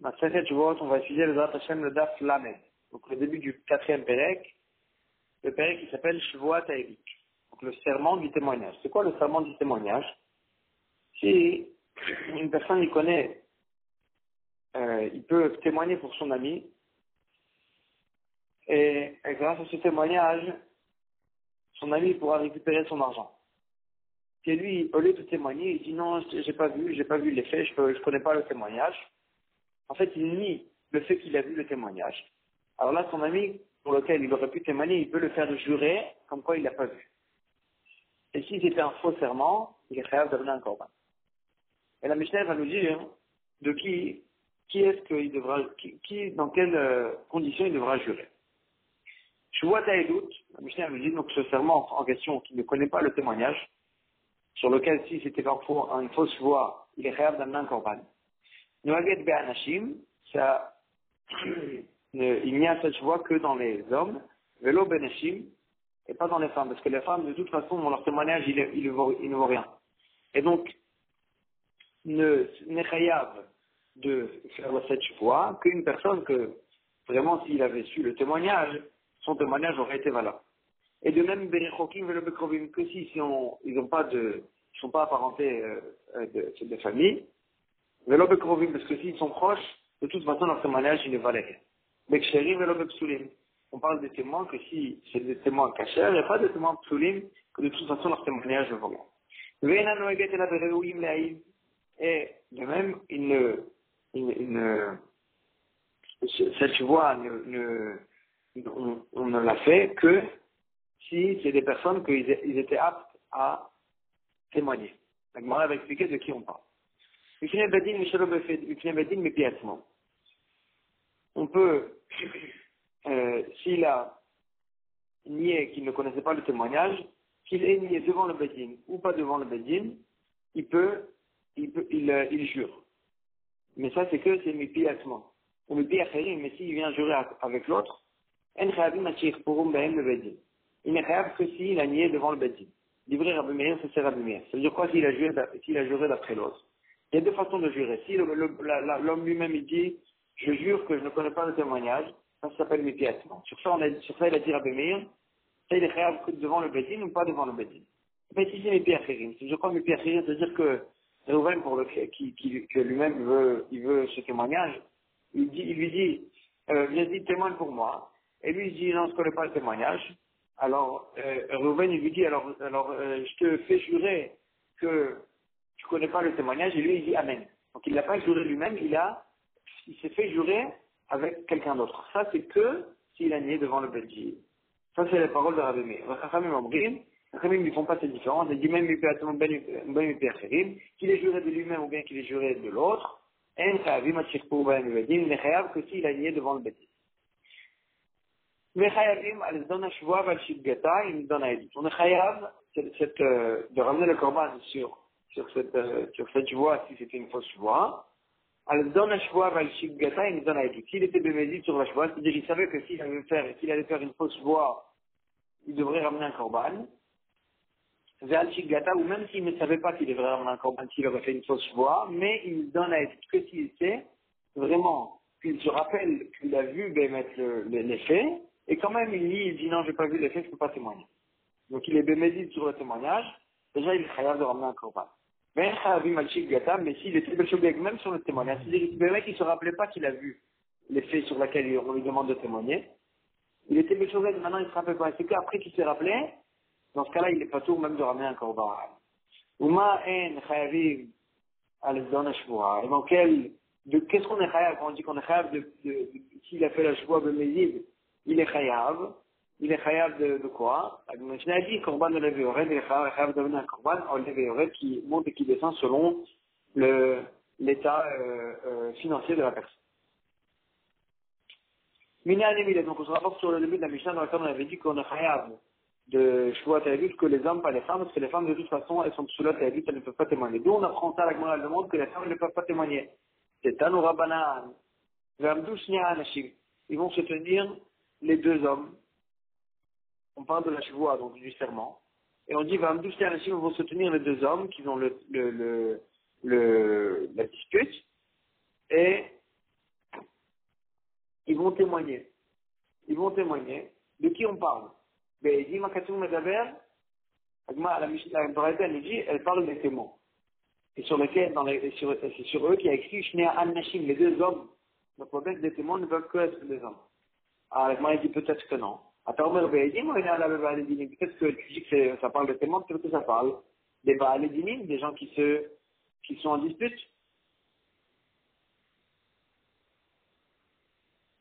Maseret Shavuot, on va étudier le Daf Hashem, le Daf Lamed. Donc le début du quatrième Pérec, le Pérec qui s'appelle Shavuot Haïdik. Donc le serment du témoignage. C'est quoi le serment du témoignage? Si une personne il connaît, il peut témoigner pour son ami, et grâce à ce témoignage, son ami pourra récupérer son argent. Et lui, au lieu de témoigner, il dit non, j'ai pas vu les faits, je connais pas le témoignage. En fait, il nie le fait qu'il a vu le témoignage. Alors là, son ami, pour lequel il aurait pu témoigner, il peut le faire jurer, comme quoi il l'a pas vu. Et si c'était un faux serment, il est capable de devenir un corban. Et la Mishnah va nous dire de qui est-ce qu'il devra, dans quelles conditions il devra jurer. Shavuot Haïdik, la Mishnah nous dit donc ce serment en question qui ne connaît pas le témoignage, sur lequel si c'était parfois une fausse voix, il est capable d'amener un corban. Noaget be'anashim, ça, il n'y a cette voix que dans les hommes, velo benashim, et pas dans les femmes, parce que les femmes, de toute façon, dans leur témoignage, ils ne vaut rien. Et donc, n'est chayav de faire cette voix qu'une personne que, vraiment, s'il avait su le témoignage, son témoignage aurait été valable. Et de même, benechokim velo bekrovim, que si ils n'ont pas ils sont pas apparentés de famille, Velo bekrovim, parce que s'ils sont proches, de toute façon, leur témoignage, il ne valait rien. Beksherim velo bepsulim. On parle des témoins que si c'est des témoins cachers, il n'y a pas de témoins psulim, que de toute façon, leur témoignage ne vaut rien. Veina noeget ela bereuim le'aïm. Et de même, cette voix on ne l'a fait que si c'est des personnes qu'ils étaient aptes à témoigner. La Gemara va expliquer de qui on parle. On peut, s'il a nié qu'il ne connaissait pas le témoignage, qu'il ait nié devant le Bedin ou pas devant le Bedin, il jure. Mais ça, c'est que c'est Mipi Atman. Ou Mipi Acherim, mais s'il vient jurer avec l'autre, En Chavim Achir Purum Behem le Bedin. Il n'est capable que s'il a nié devant le Bedin. Livrer Rabbi Meir, c'est Rabbi Meir. Ça veut dire quoi s'il a juré d'après l'autre? Il y a deux façons de jurer. Si l'homme lui-même il dit, je jure que je ne connais pas le témoignage, ça s'appelle mépiatement. Sur ça, il a dit Rabbi Meir, ça il est réel devant le Bedin ou pas devant le Bedin. Mais si c'est mépiachirim, si je crois mépiachirim, c'est-à-dire que Réhouven, que lui-même il veut ce témoignage, il lui dit, viens-y, témoigne pour moi. Et lui, il dit, non, je ne connais pas le témoignage. Alors, Réhouven, il lui dit, je te fais jurer que tu ne connais pas le témoignage, et lui, il dit Amen. Donc, il n'a pas juré lui-même, il s'est fait jurer avec quelqu'un d'autre. Ça, c'est que s'il a nié devant le Belgique. Ça, c'est les paroles de Rabbi Meir. Les Chachamim ne font pas cette différence. Ils disent même qu'il est juré de lui-même ou bien qu'il est juré de l'autre. Il n'est chayav que s'il a nié devant le Belgique. On est chayav de ramener le corban sur cette voie si c'était une fausse voie. S'il était bémédite sur la voie, c'est-à-dire qu'il savait que s'il allait faire une fausse voie, il devrait ramener un corban. Ou même s'il ne savait pas qu'il devrait ramener un corban s'il aurait fait une fausse voie, mais il donne à être que s'il sait vraiment qu'il se rappelle qu'il a vu les faits, et quand même il dit non, j'ai pas vu les faits, je ne peux pas témoigner. Donc il est bémédite sur le témoignage, déjà il est capable de ramener un corban. Mais s'il était Belchobeg même sur le témoignage, c'est-à-dire que le mec il ne se rappelait pas qu'il a vu les faits sur lesquels on lui demande de témoigner, il était Belchobeg, maintenant il ne se rappelle pas. C'est qu'après qu'il s'est rappelé, dans ce cas-là, il n'est pas tout même de ramener un corban. Uma en chayavim al-zdon ha-shvua. Et dans qu'est-ce qu'on est chayav quand on dit qu'on est chayav s'il a fait la shvua b'mezid, il est chayav. Il est chayav de quoi? La Mishnah dit korban de levé ored, il est chayav de devenir un korban au levé ored qui monte et qui descend selon l'état financier de la personne. Mina anemile, donc on se rapporte sur le début de la Mishnah dans laquelle on avait dit qu'on est chayav de Shavuot Haïdik que les hommes, pas les femmes, parce que les femmes de toute façon elles sont Shavuot Haïdik, elles ne peuvent pas témoigner. D'où on apprend ça à la Gemara demande que les femmes ne peuvent pas témoigner. C'est Tanu Rabbanan, V'amdu Shnia Anashim. Ils vont se tenir les deux hommes. On parle de la Shavuot, donc du serment. Et on dit V'amdu Shnia Anashim, vont se tenir les deux hommes qui ont la dispute. Et ils vont témoigner. Ils vont témoigner. De qui on parle? Ben, dit Makatum Medaber, la Braïta nous dit, elle parle des témoins. Et sur lesquels, c'est sur eux qui a écrit Shnei Anashim, les deux hommes. Donc peut-être des témoins ne peuvent que être des hommes. Alors la Braïta dit peut-être que non. Peut-être que tu dis que ça parle de témoins, peut-être que ça parle des Baalédinim, des gens qui sont en dispute.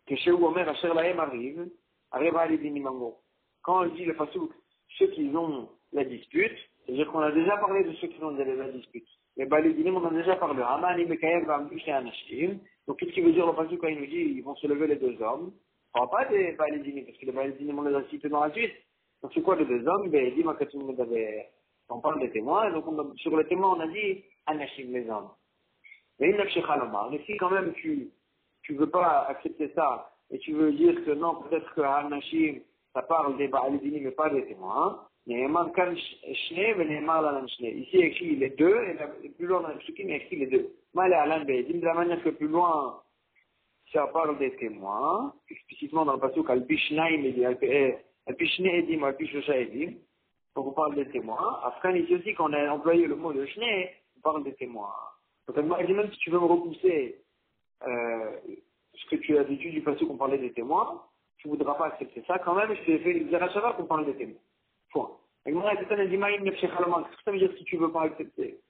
Que chez Omer, Asher Lahem arrive, arrive à Baalédinim en gros. Quand on dit le Fasouk, ceux qui ont la dispute, c'est-à-dire qu'on a déjà parlé de ceux qui ont la dispute. Les Baalédinim, on en a déjà parlé. Amani Mekayev va Amdouché Anashim. Donc qu'est-ce qu'il veut dire le Fasouk quand il nous dit ils vont se lever les deux hommes? On ne parle pas des Baalédinim, parce que les Baalédinim, on les a cités dans la suite. Donc c'est quoi les deux hommes? Ben, dit Makatum Medaber. On parle des témoins, donc sur les témoins, on a dit Anashim, les hommes. Mais il n'a pas mais si quand même tu veux pas accepter ça, et tu veux dire que non, peut-être que Anashim, ça parle des Baalédinim, mais pas des témoins, ici, il y a écrit les deux, et plus loin dans le Psukim, il y a écrit les deux. De la manière que plus loin, ça parle des témoins, explicitement dans le passage, Al-Bishnaim, Al-Bishne Edim, Al-Bishosha Edim. Donc on parle des témoins. Après, ici aussi, quand on a employé le mot de Shne, on parle des témoins. Donc même si tu veux me repousser ce que tu as dit du passé qu'on parlait des témoins, tu ne voudras pas accepter ça. Quand même, je t'ai fait le Zerachava qu'on parle des témoins. Point. Et moi, qu'est-ce que ça veut dire si tu ne veux pas accepter?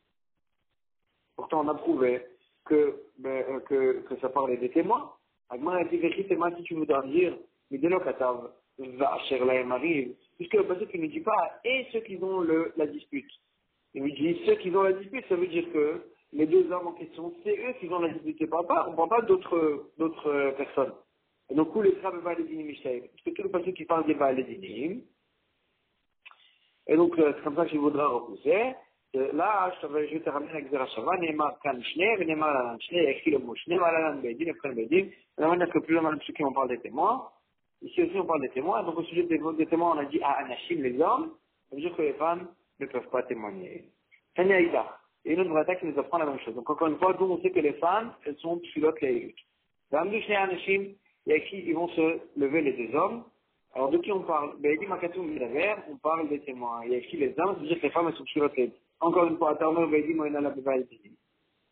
Pourtant, on a prouvé que ça parlait des témoins. Agma a dit, si tu voudras dire, mais dès lors qu'Atav va Asher Lahem arrive, puisque le passage qui ne dit pas, et ceux qui ont la dispute. Il nous dit, ceux qui ont la dispute, ça veut dire que les deux hommes en question, c'est eux qui ont la dispute. On ne parle pas d'autres personnes. Et donc, où les Traves Baalédinim Mishaïm, parce que tout le passage qui parle des Baalédinim, et donc, c'est comme ça que je voudrais repousser. Là, je vais te ramener avec Zerachava, Neymar Kan Shne, Neymar Lalan Shne, il y a écrit le mot Shne, Lalan Bedin, Efren Bedin. La manière que plus loin dans le Psukim, on parle des témoins. Ici aussi, on parle des témoins. Donc, au sujet des témoins, on a dit à Anashim, les hommes. Ça veut dire que les femmes ne peuvent pas témoigner. Tani Aïda. Et une autre braïta qui nous apprend la même chose. Donc, encore une fois, nous, on sait que les femmes, elles sont pilotes les dans Amdou Shne Anashim, il y a écrit, ils vont se lever les deux hommes. Alors, de qui on parle? Ben, il dit Makatum Medaber, on parle des témoins. Il y a écrit les hommes, ça veut dire que les femmes, elles sont pilotes les encore une fois, Atarno, Vaïdim, Moïna, la Baïdinim.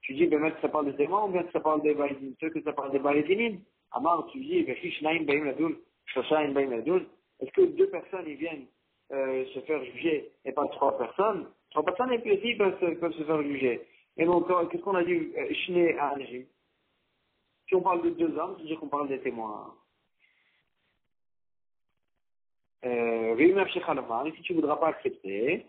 Tu dis, ben, ça parle des témoins ou bien ça parle des Baïdinim? Ceux que ça parle des Baïdinim. Amar, tu dis, ben, Shnaim, Baïm, Ladoun, Shoshaim, Baïm, Ladoun. Est-ce que deux personnes, ils viennent se faire juger et pas trois personnes? Trois personnes, et puis aussi, peuvent se faire juger. Et donc, qu'est-ce qu'on a dit, Shné à Anjim? Si on parle de deux hommes, c'est-à-dire qu'on parle des témoins. Véhim, Shechalomar, et si tu ne voudras pas accepter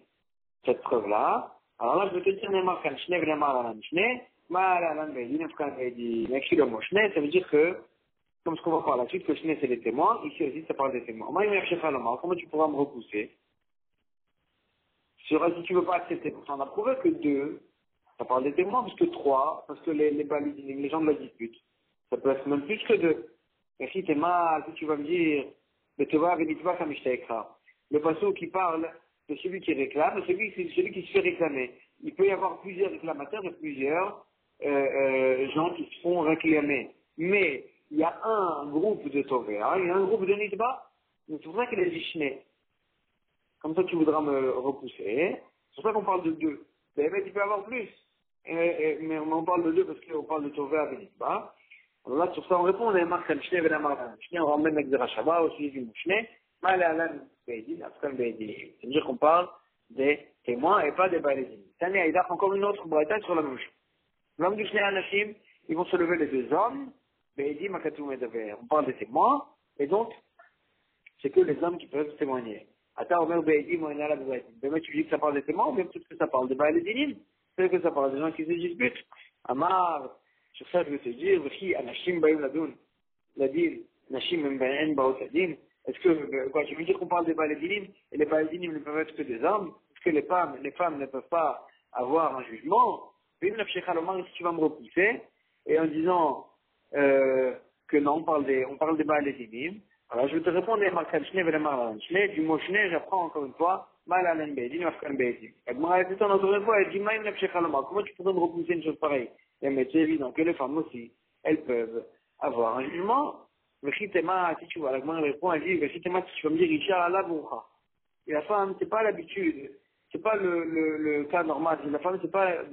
cette preuve-là, alors là, je vais te dire, Neymar Kan Shne, Neymar Lalan Shne, Lalan Bedin, Efkan Bedin, Ekhi le mot Shne, ça veut dire que, comme ce qu'on va voir la suite, que Shne c'est les témoins, ici aussi ça parle des témoins. Comment tu pourras me repousser? Si tu ne veux pas accepter, pourtant on a prouvé que deux, ça parle des témoins, parce que trois, parce que les gens de la dispute, ça peut être même plus que deux. Et si t'es mal, si tu vas me dire, mais tu vas, comme je t'ai écrit. Le passage qui parle, c'est celui qui réclame, c'est celui qui se fait réclamer. Il peut y avoir plusieurs réclamateurs et plusieurs gens qui se font réclamer. Mais il y a un groupe de Tovea, il y a un groupe de Nidba, c'est pour ça qu'il est Shne. Comme ça tu voudras me repousser. C'est pour ça qu'on parle de deux. Mais il peut y avoir plus. Mais on parle de deux parce qu'on parle de Tovea et Nidba. Alors là, sur ça, on répond, on a marqué Shne, on ramène avec Zerachava au sujet du Shne. C'est-à-dire qu'on parle des témoins et pas des Baalédinim. Tani Aïdach, encore une autre braïta sur la même chose. L'homme du Shne Anashim, ils vont se lever les deux hommes, Be'edim Makatum Medaber. On parle des témoins, et donc, c'est que les hommes qui peuvent témoigner. Ata Omer Be'edim Moïna la Be'edim. Mais tu dis que ça parle des témoins, ou bien peut-être que ça parle des Baalédinim. Peut-être que ça parle des gens qui se disputent. Amar, sur ça, je veux te dire, V'chi Anashim Baïm Ladoun. Ladin, Nashim Mbaen Baot Ladin. Est-ce que, quoi, je veux dire qu'on parle des Baalédinim, et les Baalédinim ne peuvent être que des hommes, parce que les femmes ne peuvent pas avoir un jugement. Si tu vas me repousser, et en disant, que non, on parle des Baalédinim, alors je vais te répondre, du mot Shne, j'apprends encore une fois, Malalan Beidin, Afkan Beidin. Encore une fois, elle dit, comment tu pourrais me repousser une chose pareille? Mais c'est évident que les femmes aussi, elles peuvent avoir un jugement. Et Vechitema, si tu vois, la Gemara répond, elle dit, Vechitema, si tu vas me dire, Isha, Allah, Bourra. Et la femme, c'est pas l'habitude, c'est pas le cas normal. La femme, c'est pas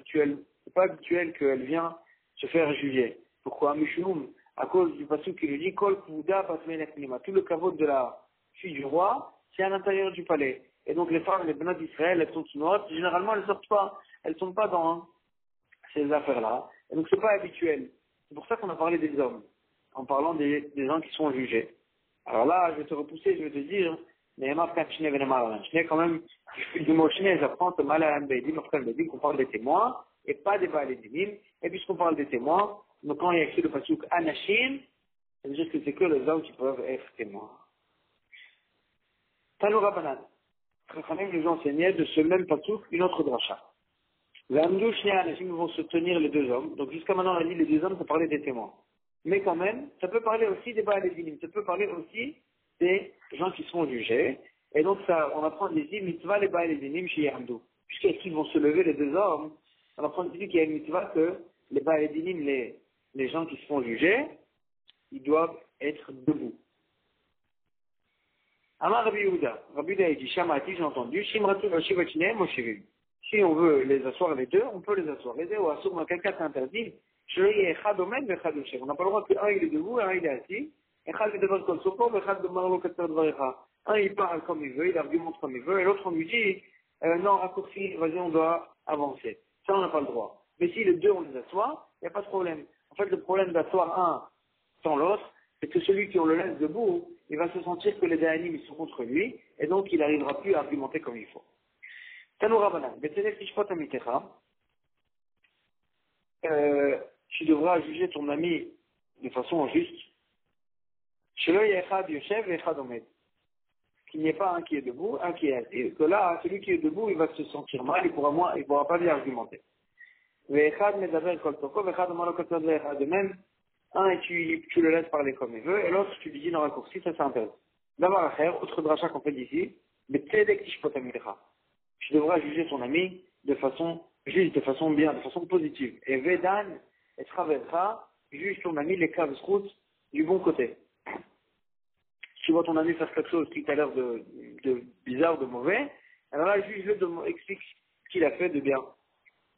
habituel qu'elle vient se faire juger. Pourquoi? Mishum, à cause du passage qui lui dit, Kol Kouda Pasmenet Nima. Tout le kavod de la fille du roi, c'est à l'intérieur du palais. Et donc les femmes, les bénats d'Israël, elles sont chinoises, généralement elles sortent pas, elles sont pas dans ces affaires-là. Et donc c'est pas habituel. C'est pour ça qu'on a parlé des hommes, en parlant des gens qui sont jugés. Alors là, je vais te repousser, je vais te dire, mais quand même, du mot chine, j'apprends que mal à un qu'on parle des témoins, et pas des balédinim. Et puisqu'on parle des témoins, donc quand il y a écrit le pasuk anashim, ça veut dire que c'est que les hommes qui peuvent être témoins. Tanoura Banan. Chachamim nous enseignait de ce même pasuk une autre dracha. Les Amdou Shnia Anashim vont se tenir les deux hommes. Donc jusqu'à maintenant, on a dit les deux hommes, ça parlait des témoins. Mais quand même, ça peut parler aussi des balédinim. Ça peut parler aussi des gens qui seront jugés. Et donc ça, on apprend ici, mitzvah les balédinim chez Yamdou. Puisqu'ils vont se lever les deux hommes, on apprend ici qu'il y a une mitzvah que les balédinim, les gens qui seront jugés, ils doivent être debout. Amar Rabbi Yehuda. Rabbi Yehuda dit, Shamati, j'ai entendu, Shimratu Vashivachine Moshivim. Si on veut les asseoir les deux, on peut les asseoir. Les deux, ou assour, mais quelqu'un s'interdit. On n'a pas le droit qu'un il est debout et un il est assis. Un il parle comme il veut, il argumente comme il veut, et l'autre on lui dit, non, raccourci, vas-y, on doit avancer. Ça, on n'a pas le droit. Mais si les deux on les assoit, il n'y a pas de problème. En fait, le problème d'asseoir un sans l'autre, c'est que celui qui on le laisse debout, il va se sentir que les Dayanim ils sont contre lui, et donc il n'arrivera plus à argumenter comme il faut. Tanoura Banan, tu devras juger ton ami de façon juste. Qu'il n'y ait pas un qui est debout, un qui est assis. Que là, celui qui est debout, il va se sentir mal, il pourra pas bien argumenter. De même, un, tu le laisses parler comme il veut, et l'autre, tu lui dis non raccourci, ça c'est interdit. D'abord à faire, autre dracha qu'on fait d'ici, tu devras juger ton ami de façon juste, de façon bien, de façon positive. Et Vedan, et Traversa, juge ton ami les caves routes du bon côté. Si tu vois ton ami faire quelque chose qui t'a l'air de bizarre, de mauvais, alors là, juge-le, explique ce qu'il a fait de bien.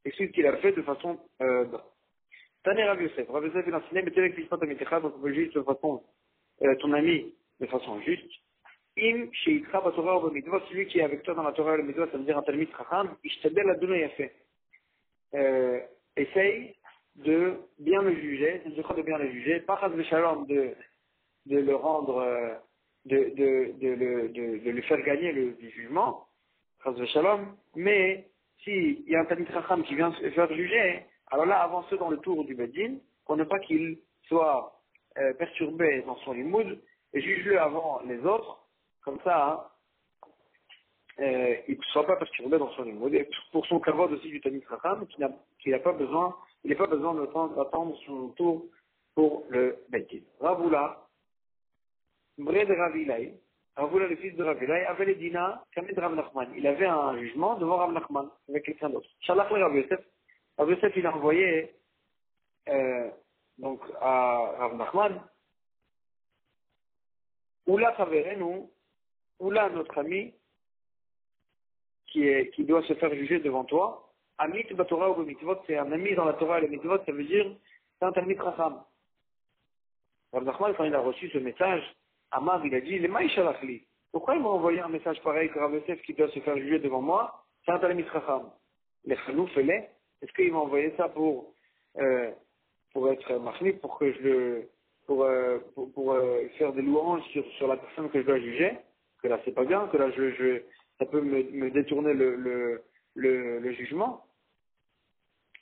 Explique ce qu'il a fait de façon Taner Rav Yosef. Rav Yosef il enseignait, mais tu n'expliques pas ta mitzvah, donc on peut juger de façon, ton ami de façon juste. Im sheikha batorah ou b'mitzvot, celui qui est avec toi dans la Torah et le mitzvot, ça veut dire un talmid chacham, ishtadel adonai yafeh. Essaye de bien le juger, de bien le juger, pas chas v'shalom de le rendre, de lui faire gagner le jugement, chas v'shalom, mais s'il y a un talmid chacham qui vient se faire juger, alors là, avancez dans le tour du Beddin, pour ne pas qu'il soit perturbé dans son limoud, et juge-le avant les autres, comme ça, il ne soit pas perturbé dans son limoud. Et pour son kavod aussi du Talmid Chacham, qu'il n'a pas besoin, il n'a pas besoin d'attendre son tour pour le Beddin. Ravula, Bré de Ravilay, Ravula le fils de Ravilay, avait les dina, Kamid Rav Nachman. Il avait un jugement devant Rav Nachman, avec quelqu'un d'autre. Shalach le Rav Yosef. Rav Yosef, il a envoyé donc à Rav Nachman, Oula Chaverenu, Oula notre ami, qui doit se faire juger devant toi, Amit Batorah ou Mitzvot, c'est un ami dans la Torah et les Mitzvot, ça veut dire, c'est un Talmid Chacham. Rav Nachman, quand il a reçu ce message, Amar, il a dit, les Maïshalachli, pourquoi il m'a envoyé un message pareil que Rav Yosef qui doit se faire juger devant moi, c'est un Talmid Chacham. Les Chanouf et les, est-ce qu'il m'a envoyé ça pour être mahmid, pour que je le, pour faire des louanges sur la personne que je dois juger, que là c'est pas bien, que là ça peut me détourner le jugement.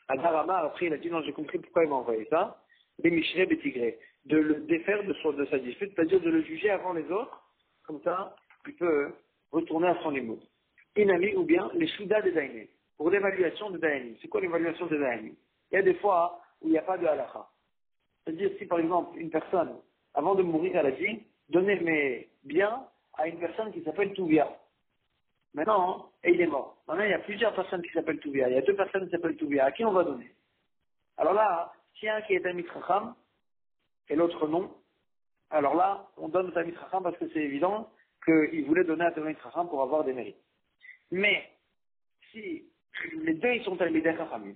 Adarama, après il a dit non, j'ai compris pourquoi il m'a envoyé ça, Bémichre, Bétigré, de le défaire de sa dispute, c'est-à-dire de le juger avant les autres, comme ça, il peut retourner à son limoud. Inami ou bien les Shuda des Daïnim, pour l'évaluation de Daïnim. C'est quoi l'évaluation de Daïnim? Il y a des fois où il n'y a pas de halakha. C'est-à-dire si par exemple une personne, avant de mourir, elle a dit, donnez mes biens à une personne qui s'appelle Touvia. Maintenant, et il est mort. Maintenant, il y a plusieurs personnes qui s'appellent Touvia. Il y a deux personnes qui s'appellent Touvia. À qui on va donner? Alors là, s'il y a un qui est un mitracham et l'autre non, alors là, on donne au Talmid Chacham parce que c'est évident qu'il voulait donner à Talmid Chacham pour avoir des mérites. Mais, si les deux ils sont Talmidei Chachamim,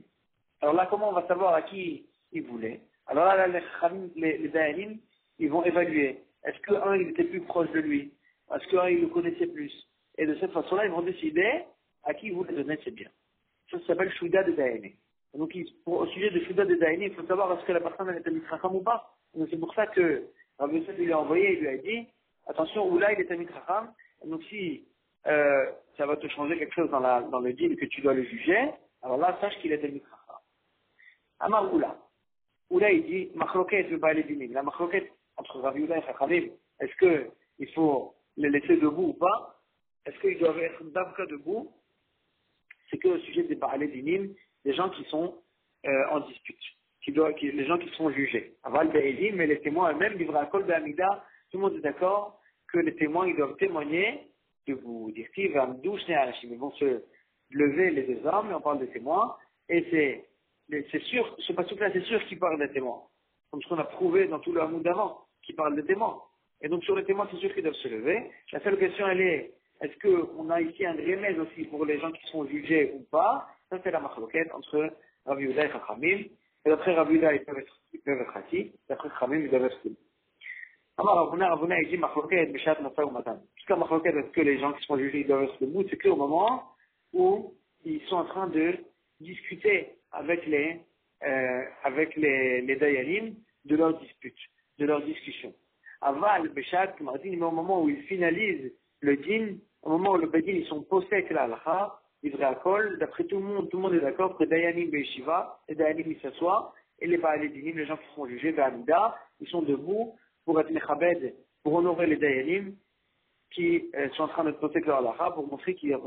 alors là, comment on va savoir à qui il voulait? Alors là, les Dayanim, ils vont évaluer. Est-ce qu'un, il était plus proche de lui? Est-ce qu'un, il le connaissait plus? Et de cette façon-là, ils vont décider à qui ils voulaient donner ses biens. Ça s'appelle Shuda de Dayanim. Donc, au sujet de Shuda de Dayanim, il faut savoir est-ce que la personne elle était mitracham ou pas. Donc, c'est pour ça que Rabbi Yosef lui a envoyé, il lui a dit, attention, ou là, il était mitracham. Donc, si ça va te changer quelque chose dans le deal que tu dois le juger, alors là, sache qu'il était mitracham. Amar Oula. Oula, il dit, machloket ve ba'alei dinim. La machloket entre Rabbi Yehuda et Chachamim, est-ce qu'il faut les laisser debout ou pas? Est-ce qu'ils doivent être d'abka debout? C'est que au sujet des ba'alei dinim, des gens qui sont en dispute, les gens qui sont jugés. Aval be'edim, mais les témoins eux-mêmes, livrent à kol be'amida, tout le monde est d'accord que les témoins, ils doivent témoigner debout. Dire-t-il, ils vont se lever les deux hommes, et on parle des témoins, et c'est sûr, ce passage-là, c'est sûr qu'il parle des témoins. Comme ce qu'on a prouvé dans tout le hamoud d'avant, qui parle des témoins. Et donc sur les témoins, c'est sûr qu'ils doivent se lever. La seule question, elle est-ce qu'on a ici un remède aussi pour les gens qui sont jugés ou pas? Ça, c'est la machloket entre Rabbi Yehuda et Chachamim. Et d'après Rabbi Yehuda, ils peuvent être assis. D'après Chachamim, ils doivent être debout. Alors, Ravuna, il dit machloket, Beshat, Masa ou Matan. Jusqu'à machloket, est-ce que les gens qui sont jugés, ils doivent être debout? C'est qu'au moment où ils sont en train de discuter avec les Dayanim de leur dispute, de leur discussion. Aval, Beshat, Martin, mais au moment où ils finalisent le din, au moment où le Bedin, ils sont posés avec la halakha, Ivreakol, d'après tout le monde est d'accord que Dayanim Beishiva, les Dayanim ils s'assoient, et les Baalei Dinim, les gens qui sont jugés, Be'amida, ils sont debout pour être mechabed, pour honorer les Dayanim, qui sont en train de poser avec leur halakha, pour montrer qu'ils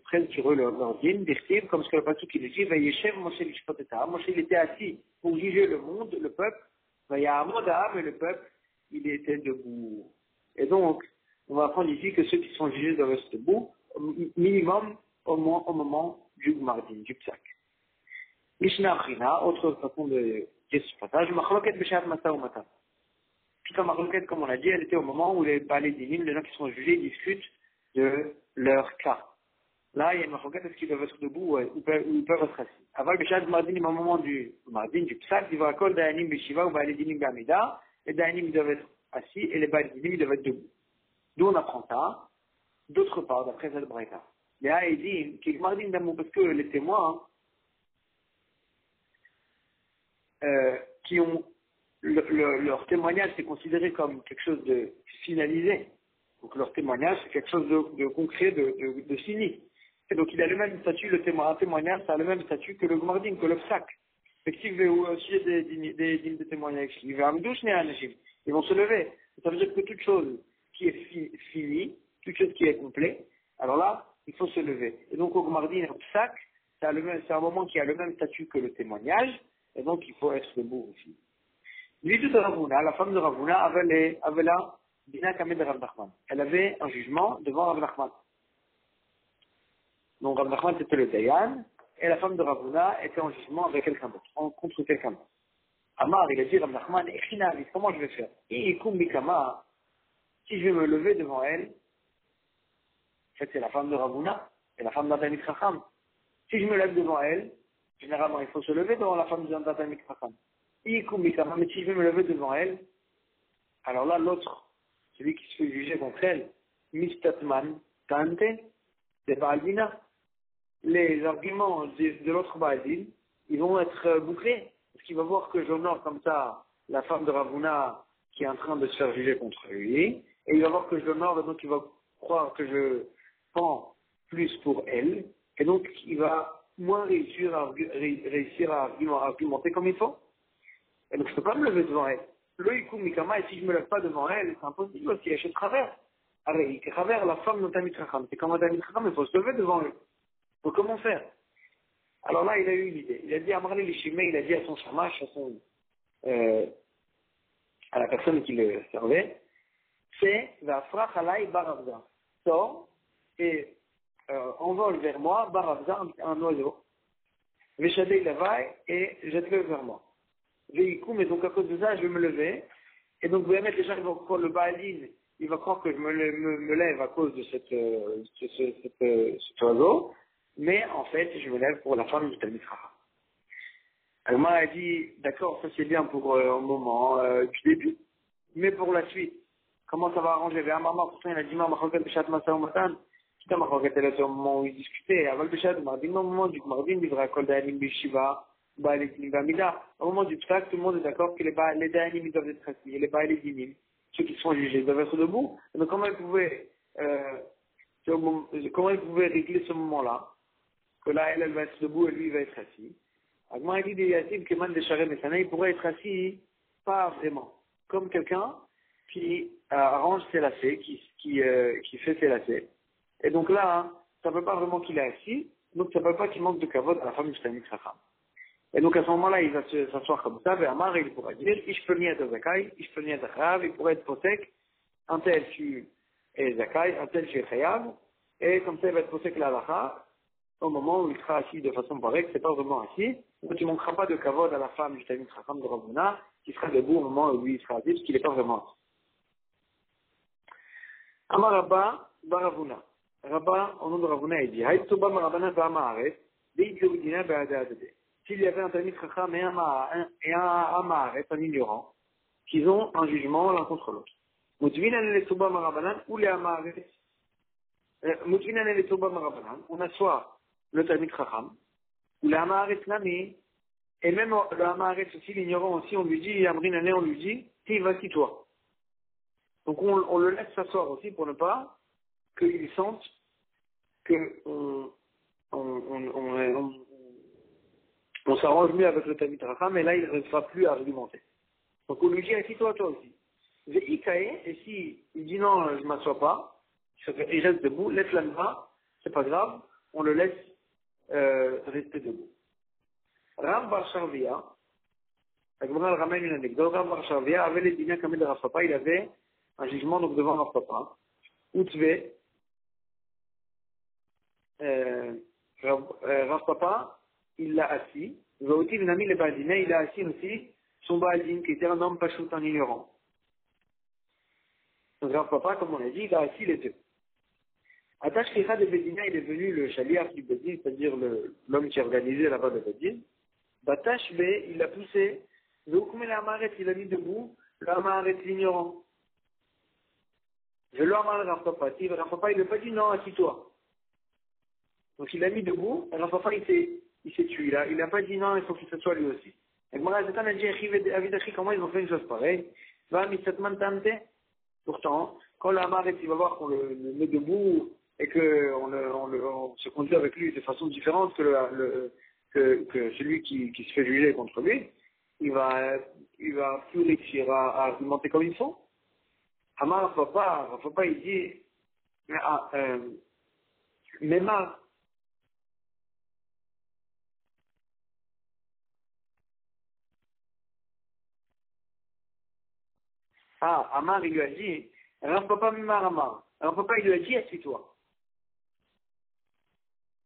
prennent sur eux leur din, d'Irtiv, comme ce que le pasuk qui le dit, Vayeshev Moshe Lishpoteta. Moshe, il était assis pour juger le monde, le peuple, Vayahamod Ha'am, et le peuple, il était debout. Et donc, on va apprendre ici que ceux qui sont jugés doivent rester debout, minimum, au moment du Gmardin, du Psak. Mishnah Achina, autre façon de dire ce passage, Machloket Beshat Masa ou Mata. Puis comme Machloket, comme on l'a dit, elle était au moment où les Baalei Dinim, les gens qui sont jugés, discutent de leur cas. Là, il y a une Machloket, est-ce qu'ils doivent être debout ou ils peuvent être assis. Aval Beshat Mardin, au moment du Mardin, du Psak, il va à col Dayanim Beshiva ou Baalei Dinim Be'amida, les Dayanim ils doivent être assis et les Baalei Dinim ils doivent être debout. D'où on apprend ça. D'autre part, d'après cette braïta, les Haïdim, qui est Mardin d'amour, parce que les témoins, qui ont leur témoignage c'est considéré comme quelque chose de finalisé. Donc leur témoignage c'est quelque chose de concret, de fini. Et donc il a le même statut, un témoignage, ça a le même statut que le gmardin, que le psak. Effectivement, au sujet des dîmes de témoignage, ils vont se lever. Ça veut dire que toute chose qui est finie, toute chose qui est complète, alors là, il faut se lever. Et donc au gmardin, au psak, c'est un moment qui a le même statut que le témoignage, et donc il faut être debout aussi. L'idée de Ravuna, la femme de Ravuna, avait là Bina Kameh de Rav Nachman. Elle avait un jugement devant Rav Nachman. Donc Rav Nachman c'était le Dayan, et la femme de Ravuna était en jugement avec quelqu'un d'autre, contre quelqu'un d'autre. Amar, il a dit Rav Nachman, Echinavis, comment je vais faire? Ikum Mikama, si je vais me lever devant elle, en fait c'est la femme de Ravuna, et la femme d'Adamit Chacham. Si je me lève devant elle, généralement il faut se lever devant la femme d'Adamit Chacham. Mais si je vais me lever devant elle, alors là, l'autre, celui qui se fait juger contre elle, Mistatman, Tante, de Baaldina, les arguments de l'autre Baaldin, ils vont être bouclés. Parce qu'il va voir que j'honore comme ça la femme de Ravuna qui est en train de se faire juger contre lui, et il va voir que je l'honore, et donc il va croire que je prends plus pour elle, et donc il va moins réussir à argumenter comme il faut. Et donc je ne peux pas me lever devant elle. Le Yikum Mikama, et si je ne me lève pas devant elle, c'est impossible aussi, elle est travers. Alors, il travers la femme de Tamit Chacham. C'est comme Tamit Chacham, il faut se lever devant eux. Donc comment faire? Alors là, il a eu une idée. Il a dit à Marley Lishimé, il a dit à son shamash, à la personne qui le servait, c'est Vafrach Alay Baravza. Sors et envole vers moi, Baravza, un oiseau. Veshadei Lavai et jette-le vers moi. Veikoum, et donc à cause de ça, je vais me lever Et donc, vous allez mettre les gens, ils vont croire, le Baalin, il va croire que je me lève à cause de cet oiseau, mais en fait, je me lève pour la femme du Talmid Chacham. Alors, moi, elle dit, d'accord, ça c'est bien pour un moment du début, mais pour la suite, comment ça va arranger? Vers un moment, pourtant, il a dit, ma machoket b'shat masa umatan, quitte à machoket, elle était au moment où il discutait, avant le b'shat, mardim, au moment du mardim, il devrait accorder à l'imbichiva, au moment du psak, tout le monde est d'accord que les dayanim, ils doivent être assis, et les baals et les dinim, ceux qui sont jugés, doivent être debout. Donc, comment ils pouvaient régler ce moment-là? Que là, elle va être debout et lui, il va être assis. Agma a dit des yatim que man de Sharem et Sana, il pourrait être assis, pas vraiment. Comme quelqu'un qui arrange ses lacets, qui fait ses lacets. Et donc là, ça ne veut pas vraiment qu'il est assis, donc ça ne veut pas qu'il manque de kavod à la femme du Talmid Chacham. Et donc à ce moment-là, il va s'asseoir comme ça, vers Amar, il pourra dire, Ish peux être Zakai, Ish peux être Chayav, il pourrait être posek, un tel tu es Zakai, un tel tu es Chayav, et comme ça il va être posek la halacha, au moment où il sera assis de façon pareille, que c'est pas vraiment assis, donc tu ne manqueras pas de kavod à la femme du Talmid Chacham de Ravuna, qui sera debout au moment où lui il sera assis, parce qu'il n'est pas vraiment assis. Amar Rabba, Baravuna. Rabba, au nom de Ravuna, il dit, Haïtouba Marabana Ba'amaret, Deidloudina Ba'adadade. S'il y avait un Talmid Chacham et un Amaret, un ignorant, qu'ils ont un jugement l'un contre l'autre. Mutvinan le Touba Marabanan ou les Amaret. Mutvinan le Touba Marabanan, on assoit le Talmid Chacham, ou les Amaret Nami, et même le Amaret aussi, l'ignorant aussi, on lui dit, Amrinane, on lui dit, vas-y toi. Donc on le laisse s'asseoir aussi pour ne pas qu'il sente que on s'arrange mieux avec le Talmid Chacham, et là il ne sera plus à argumenter. Donc on lui dit, assis-toi toi aussi. Et si il dit non, je ne m'assois pas, il reste debout, laisse la main, c'est pas grave, on le laisse rester debout. Rav Bar Sharvia, la Gemara ramène une anecdote, Rav Bar Sharvia avait les dîners comme de Rav Papa, il avait un jugement donc devant Rav Papa. Outve, Rav Papa, il l'a assis, Vaouti Vnami le Baldine, il a assis aussi son Baldine, qui était un homme pachout, un ignorant. Donc Rav Papa, comme on a dit, il a assis les deux. Attache Kira de Bedina, il est venu le chaliar du Bedin, c'est-à-dire l'homme qui organisait là-bas le Bedin. Batash B, il l'a poussé. Veukoumé la Amaret, il a mis debout, la Amaret l'ignorant. Je leur amène Rav Papa. Rav Papa, il ne lui a pas dit non, assis-toi. Donc il l'a mis debout, et Rav Papa, il s'est tué là. Il n'a pas dit non, il faut qu'il s'assoie lui aussi. Et Gmara Zetan a dit, Avidachi, comment ils ont fait une chose pareille? Va, Mitsetman Tante. Pourtant, quand la Amaret, il va voir qu'on le met debout, et qu'on se conduit avec lui de façon différente que celui qui se fait juger contre lui, il va plus réussir à argumenter comme il faut. Amar Papa, il dit, Mema, Amar, il lui a dit, Rav Papa Mimar Amar. Rav Papa, il lui a dit, assis-toi.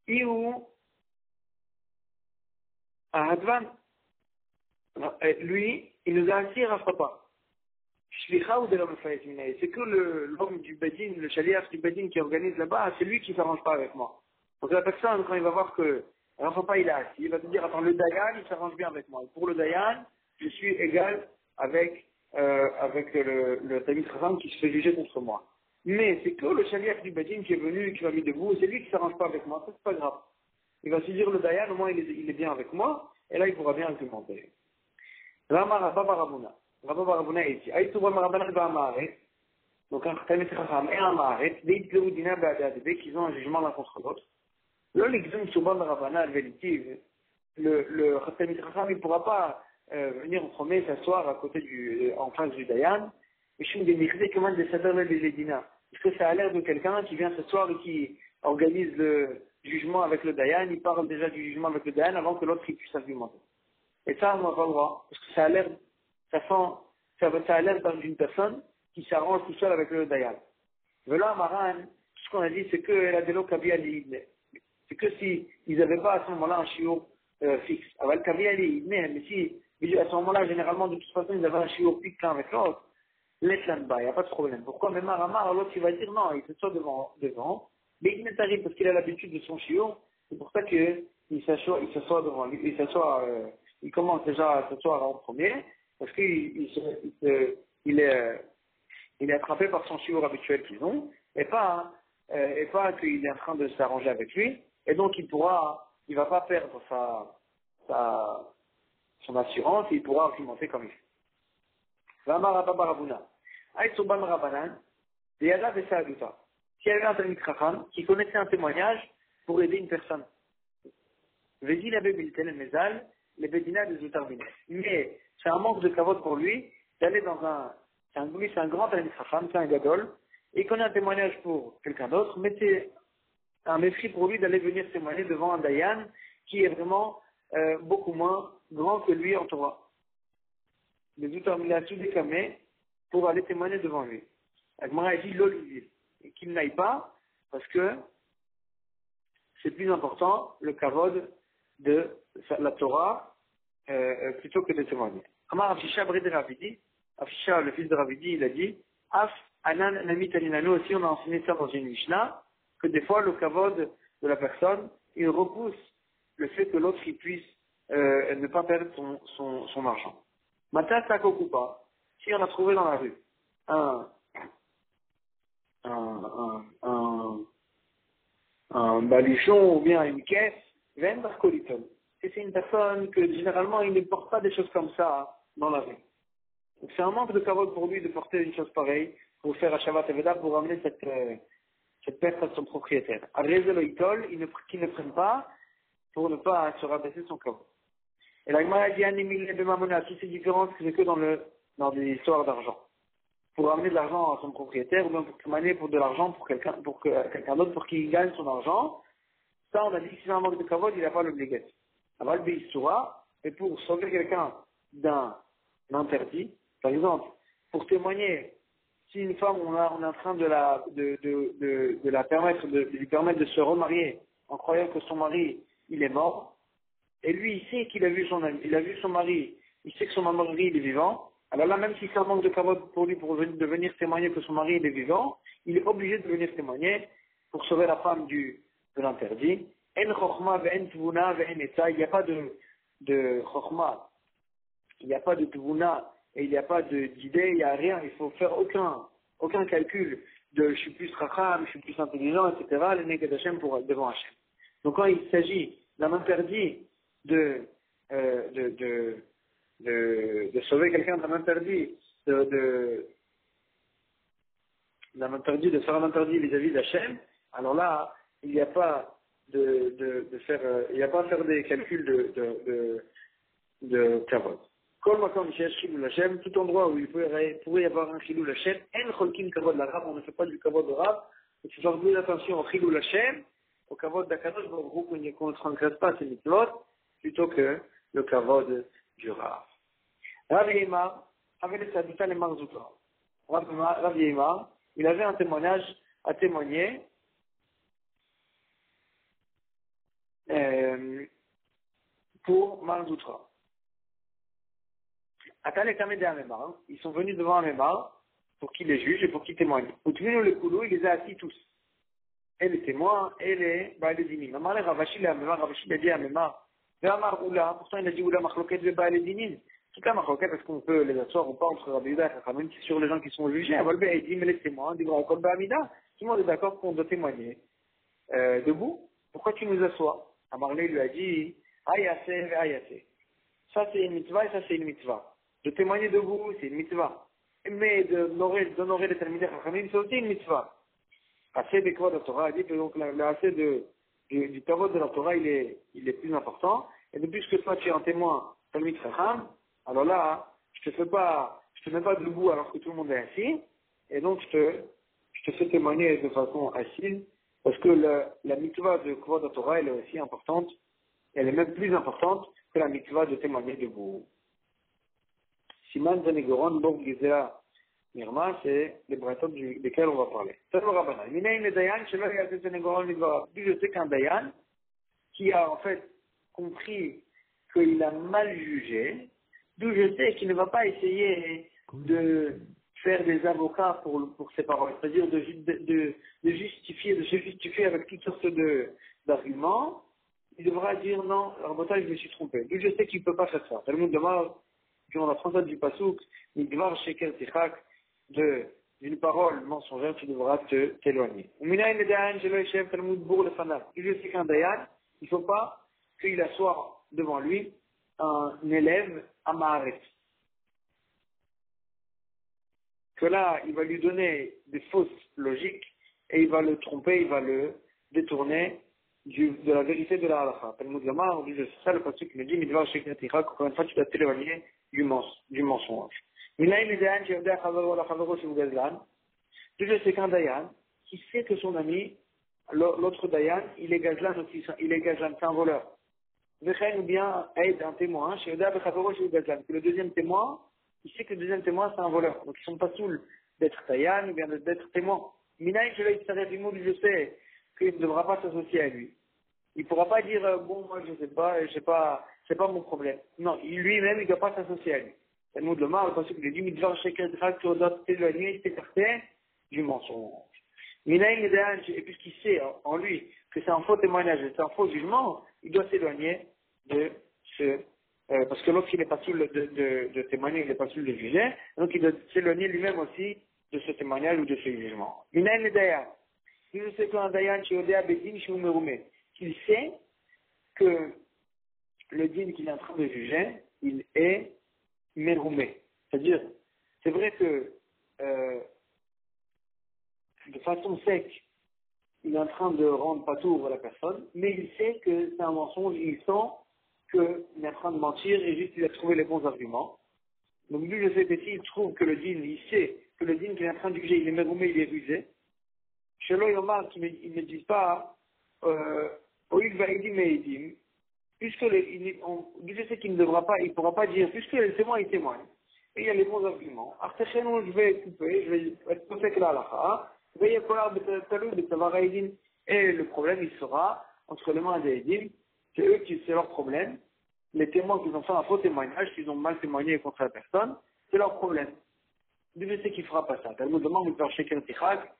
Iou, Hadvan, lui, il nous a assis Rav Papa. Shlicha ou de l'homme Faïtminaï. C'est que l'homme du Bedin, le chaliaf du Bedin qui organise là-bas, c'est lui qui ne s'arrange pas avec moi. Donc la personne, quand il va voir que Rav Papa il est assis, il va se dire, attends, le Dayan, il s'arrange bien avec moi. Et pour le Dayan, je suis égal avec le Talmid Chacham qui se fait juger contre moi. Mais c'est que le chaliaf du Bedin qui est venu, qui m'a mis debout, c'est lui qui ne s'arrange pas avec moi. Ça, c'est pas grave. Il va se dire, le Dayan, au moins il est bien avec moi, et là il pourra bien argumenter. Rama Rabba Barabuna. Rabba Barabuna est ici. Aïtouba Marabana Ba'amaret. Donc un Talmid Chacham et un Amaret, Deidloudina Ba'adadebe, qu'ils ont un jugement l'un contre l'autre. Là, l'exemple Souba Marabana, le Talmid Chacham, il ne pourra pas venir en premier s'asseoir à côté en face du Dayan. Et je suis des mirés comment des sadar les Dina. Parce que ça a l'air de quelqu'un qui vient s'asseoir et qui organise le jugement avec le Dayan. Il parle déjà du jugement avec le Dayan avant que l'autre puisse argumenter. Et ça, on n'a pas le droit. Parce que ça a l'air d'une personne qui s'arrange tout seul avec le Dayan. Mais là, Maran, tout ce qu'on a dit, c'est qu'elle a des lots Kabi Ali. C'est que si ils n'avaient pas à ce moment-là un chiour fixe. Alors, Kabi Ali, mais si, à ce moment-là, généralement, de toute façon, ils avaient un chiour fixe l'un avec l'autre. L'Etlanba, il n'y a pas de problème. Pourquoi même Aramar, l'autre il va dire non, il s'assoit devant, mais il n'arrive parce qu'il a l'habitude de son chiot, c'est pour ça qu'il s'assoit devant lui, il commence déjà à s'asseoir en premier, parce qu'il est attrapé par son chiot habituel qu'ils ont, et pas qu'il est en train de s'arranger avec lui, et donc il va pas perdre son assurance, et il pourra argumenter comme il fait. V'amar Abba Barabuna. Aïtsoban Rabanan, et Yada Vesaduta. S'il y avait un Talmid Chacham qui connaissait un témoignage pour aider une personne. Vedi la Bébilten el Mezal, les Bédina des Utarbines. Mais c'est un manque de kavod pour lui d'aller c'est un grand Talmid Chacham, c'est un Gadol, et il connaît un témoignage pour quelqu'un d'autre, mais c'est un mépris pour lui d'aller venir témoigner devant un Dayan qui est vraiment beaucoup moins grand que lui en Torah. Les Utarbines a tout déclamé pour aller témoigner devant lui. Agmara a dit l'olivie, et qu'il n'aille pas, parce que c'est plus important le kavod de la Torah plutôt que de témoigner. Amar Afisha Brid Ravidi, Afisha le fils de Ravidi, il a dit Af Anan Nami Talinanu aussi, on a enseigné ça dans une Mishnah, que des fois le kavod de la personne, il repousse le fait que l'autre il puisse ne pas perdre son argent. Mata Sakokupa, si on a trouvé dans la rue un baluchon ou bien une caisse, vendre coliton. Et c'est une personne que généralement il ne porte pas des choses comme ça dans la rue. Donc c'est un manque de kavod pour lui de porter une chose pareille pour faire un Shabbat Aveda pour ramener cette perte à son propriétaire. Arrezel oitol, qu'il ne prenne pas pour ne pas se rabaisser son kavod. Et la Gemara dit Anemile de Mamona, si c'est différent, c'est que dans des histoires d'argent. Pour ramener de l'argent à son propriétaire, ou bien pour témoigner pour de l'argent pour quelqu'un d'autre, pour qu'il gagne son argent, ça on a dit que si c'est un manque de kavod, il n'a pas l'obligation. Aval Beissoura, et pour sauver quelqu'un d'un interdit, par exemple, pour témoigner, si une femme, on est en train de lui permettre de se remarier, en croyant que son mari, il est mort, et lui, il sait qu'il a vu son mari, il sait que son mari, il est vivant, alors là, même si c'est un manque de kavod pour lui, de venir témoigner que son mari, il est vivant, il est obligé de venir témoigner pour sauver la femme de l'interdit. En chokhma ve'en tvuna ve'en etza, il n'y a pas de chokhma, il n'y a pas de tvuna, et il n'y a pas d'idée, il n'y a rien, il faut faire aucun calcul de je suis plus racham, je suis plus intelligent, etc., le neged Hashem devant Hashem. Donc quand il s'agit d'un interdit de sauver quelqu'un d'un interdit, d'un interdit, de faire un interdit vis-à-vis d'Hachem, alors là, il n'y a pas il n'y a pas à faire des calculs de kavod. Kol makom sheyesh chilul Hashem, tout endroit où il pourrait y avoir un chilul Hashem, en cholkin kavod la Rav, on ne fait pas du kavod au Rav, il faut faire plus attention au chilul Hashem, au kavod d'Akadosh Baruch Hu, qu'on ne transgresse pas ses mitzvot, plutôt que le kavod du Rav. Rav Yeimar avait les habitants les Marzoutra. Rav Yeimar, il avait un témoignage à témoigner pour Marzoutra. Ils sont venus devant Amemar pour qu'il les juge et pour qu'il témoigne. Outvinu le koulou, il les a assis tous. Et les témoins, et les Baal-Edinim. Amar le Ravashi, Ravashi a dit à Amemar, Amar Oula, pourtant il a dit Oula Machloket le Baal-Edinim. Toute la Machloket, est-ce qu'on peut les asseoir ou pas entre Rabbi Yehuda et Chachamim sur les gens qui sont jugés? Aval Be'edim et les témoins, dit Kol Ba'amida. Tout le monde est d'accord qu'on doit témoigner. Debout, pourquoi tu nous assois? Amar lui a dit, Ayase, Ayase. Ça c'est une mitzvah et ça c'est une mitzvah. De témoigner debout, c'est une mitzvah. Mais d'honorer les Talmidei Chachamim, c'est aussi une mitzvah. Assez des kavod de la Torah, il dit que donc l'assez du kavod de la Torah, il est plus important. Et depuis que toi tu es un témoin Talmid Chacham, alors là, je te mets pas debout alors que tout le monde est assis, et donc je te fais témoigner de façon assise, parce que la mitzvah de kavod de la Torah, elle est aussi importante, elle est même plus importante que la mitzvah de témoigner debout. Siman Zanegoron, Bog Gizera Mirma, c'est les braïtot desquels on va parler. C'est le Rabbanan. Minaïm le Dayan, je sais qu'un Dayan, qui a en fait compris qu'il a mal jugé, d'où je sais qu'il ne va pas essayer de faire des avocats pour ses paroles, c'est-à-dire de justifier, de se justifier avec toutes sortes d'arguments. Il devra dire non, Rabotai, je me suis trompé. Lui, je sais qu'il ne peut pas faire ça. Talmud demande, dans la transade du Passouk, Nidvar Sheker Tichak, d'une parole mensongère, tu devras t'éloigner. Lui, je sais qu'un Dayan, il ne faut pas qu'il assoie devant lui un élève à Maharet. Que là, il va lui donner des fausses logiques et il va le tromper, il va le détourner de la vérité de la halakha. Talmud Lamar, on dit, c'est ça le passage qui me dit, Midvar Sheknetika, qu'encore une fois, tu dois t'éloigner du mensonge. Minaï Midayan, Shevda Chavaro, la Chavaro, Shivu Gazlan. Je sais qu'un Dayan, qui sait que son ami, l'autre Dayan, il est Gazlan aussi, il est Gazlan, c'est un voleur. Vechen ou bien aide un témoin, Shevda Chavaro, Shivu Gazlan. Que le deuxième témoin, il sait que le deuxième témoin, c'est un voleur. Donc, ils ne sont pas saouls d'être Dayan ou bien d'être témoin. Minaï, je sais qu'il ne devra pas s'associer à lui. Il ne pourra pas dire, bon, moi, je ne sais pas, c'est pas mon problème. Non, lui-même, il ne doit pas s'associer à lui. C'est le mot de l'Omar, le principe de Dimitri chacun tu dois t'éloigner, t'écarter du mensonge. Minaï, et puisqu'il sait en lui que c'est un faux témoignage, c'est un faux jugement, il doit s'éloigner de ce, parce que lorsqu'il n'est pas sûr de témoigner, il n'est pas sûr de juger, donc il doit s'éloigner lui-même aussi de ce témoignage ou de ce jugement. Minaï, il sait qu'un Dayan, qu'il sait que le din qu'il est en train de juger, il est méroumé. C'est-à-dire, c'est vrai que de façon sec, il est en train de rendre patour à la personne, mais il sait que c'est un mensonge, il sent qu'il est en train de mentir et juste il a trouvé les bons arguments. Donc lui, je sais que s'il trouve que le din, il sait que le din qu'il est en train de juger, il est méroumé, il est rusé, chez l'Oyomar, ils ne disent pas, Oïk Vaïdim et Edim, puisque je sais qu'il ne devra pas, il ne pourra pas dire, puisque le témoin, il témoigne. Et il y a les bons arguments. Artachénon, je vais couper, je vais être tout fait là, là, et le problème, il sera entre les mains des Edim, c'est eux qui, c'est leur problème. Les témoins qui ont fait un faux témoignage, qui ont mal témoigné contre la personne, c'est leur problème. Dieu sait qu'il ne fera pas ça. Talmud demande de faire sheker tichak,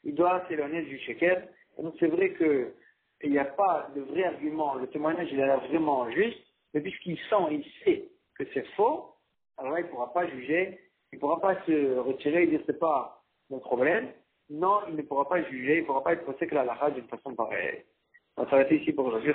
il doit s'éloigner du sheker. Et donc c'est vrai qu'il n'y a pas de vrai argument, le témoignage il a l'air vraiment juste, mais puisqu'il sent, il sait que c'est faux, alors là il ne pourra pas juger, il ne pourra pas se retirer et dire c'est pas mon problème. Non, il ne pourra pas juger, il ne pourra pas être posé que la halakha d'une façon pareille. On va s'arrêter ici pour aujourd'hui.